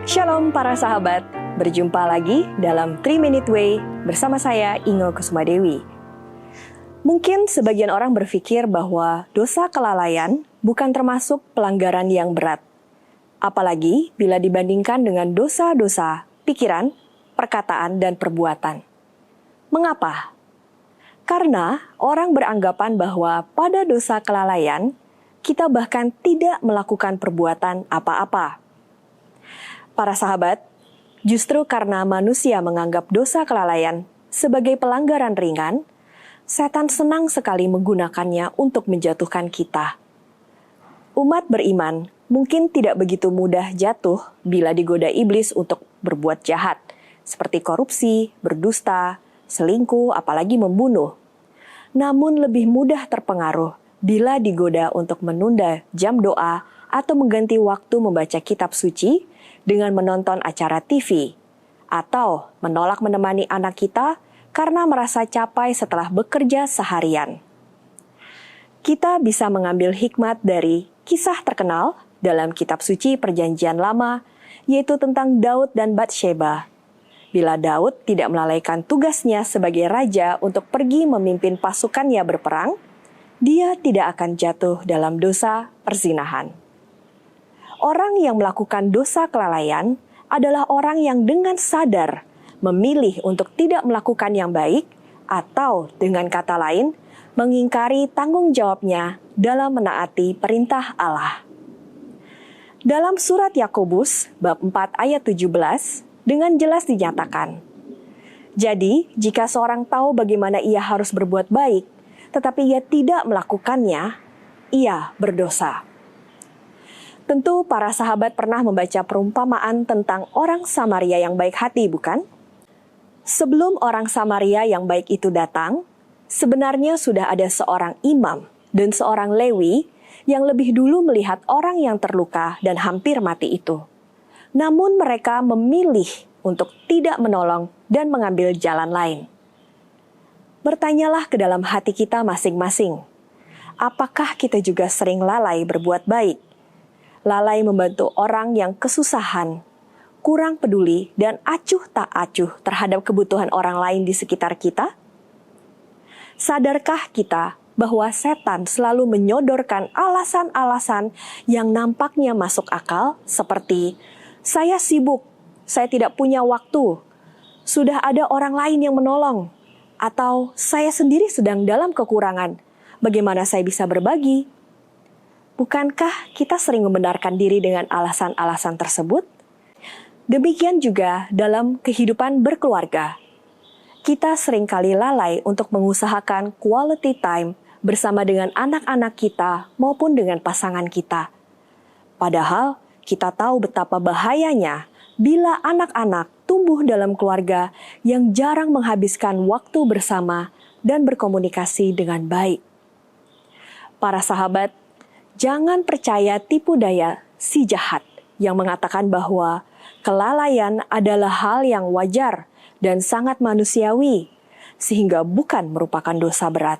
Shalom para sahabat, berjumpa lagi dalam 3 Minute Way bersama saya Ingo Kusumadewi. Mungkin sebagian orang berpikir bahwa dosa kelalaian bukan termasuk pelanggaran yang berat. Apalagi bila dibandingkan dengan dosa-dosa pikiran, perkataan, dan perbuatan. Mengapa? Karena orang beranggapan bahwa pada dosa kelalaian, kita bahkan tidak melakukan perbuatan apa-apa. Para sahabat, justru karena manusia menganggap dosa kelalaian sebagai pelanggaran ringan, setan senang sekali menggunakannya untuk menjatuhkan kita. Umat beriman mungkin tidak begitu mudah jatuh bila digoda iblis untuk berbuat jahat, seperti korupsi, berdusta, selingkuh, apalagi membunuh. Namun lebih mudah terpengaruh bila digoda untuk menunda jam doa atau mengganti waktu membaca kitab suci dengan menonton acara TV, atau menolak menemani anak kita karena merasa capek setelah bekerja seharian. Kita bisa mengambil hikmat dari kisah terkenal dalam kitab suci Perjanjian Lama, yaitu tentang Daud dan Batsheba. Bila Daud tidak melalaikan tugasnya sebagai raja untuk pergi memimpin pasukannya berperang, dia tidak akan jatuh dalam dosa perzinahan. Orang yang melakukan dosa kelalaian adalah orang yang dengan sadar memilih untuk tidak melakukan yang baik atau dengan kata lain, mengingkari tanggung jawabnya dalam menaati perintah Allah. Dalam surat Yakobus bab 4 ayat 17 dengan jelas dinyatakan, jadi jika seorang tahu bagaimana ia harus berbuat baik, tetapi ia tidak melakukannya, ia berdosa. Tentu para sahabat pernah membaca perumpamaan tentang orang Samaria yang baik hati, bukan? Sebelum orang Samaria yang baik itu datang, sebenarnya sudah ada seorang imam dan seorang Lewi yang lebih dulu melihat orang yang terluka dan hampir mati itu. Namun mereka memilih untuk tidak menolong dan mengambil jalan lain. Bertanyalah ke dalam hati kita masing-masing, apakah kita juga sering lalai berbuat baik? Lalai membantu orang yang kesusahan, kurang peduli, dan acuh tak acuh terhadap kebutuhan orang lain di sekitar kita? Sadarkah kita bahwa setan selalu menyodorkan alasan-alasan yang nampaknya masuk akal seperti, saya sibuk, saya tidak punya waktu, sudah ada orang lain yang menolong, atau saya sendiri sedang dalam kekurangan, bagaimana saya bisa berbagi? Bukankah kita sering membenarkan diri dengan alasan-alasan tersebut? Demikian juga dalam kehidupan berkeluarga. Kita seringkali lalai untuk mengusahakan quality time bersama dengan anak-anak kita maupun dengan pasangan kita. Padahal kita tahu betapa bahayanya bila anak-anak tumbuh dalam keluarga yang jarang menghabiskan waktu bersama dan berkomunikasi dengan baik. Para sahabat, jangan percaya tipu daya si jahat yang mengatakan bahwa kelalaian adalah hal yang wajar dan sangat manusiawi, sehingga bukan merupakan dosa berat.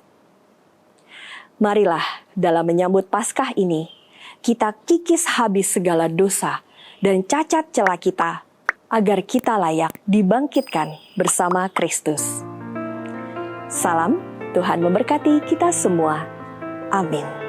Marilah dalam menyambut Paskah ini, kita kikis habis segala dosa dan cacat celah kita, agar kita layak dibangkitkan bersama Kristus. Salam, Tuhan memberkati kita semua. Amin.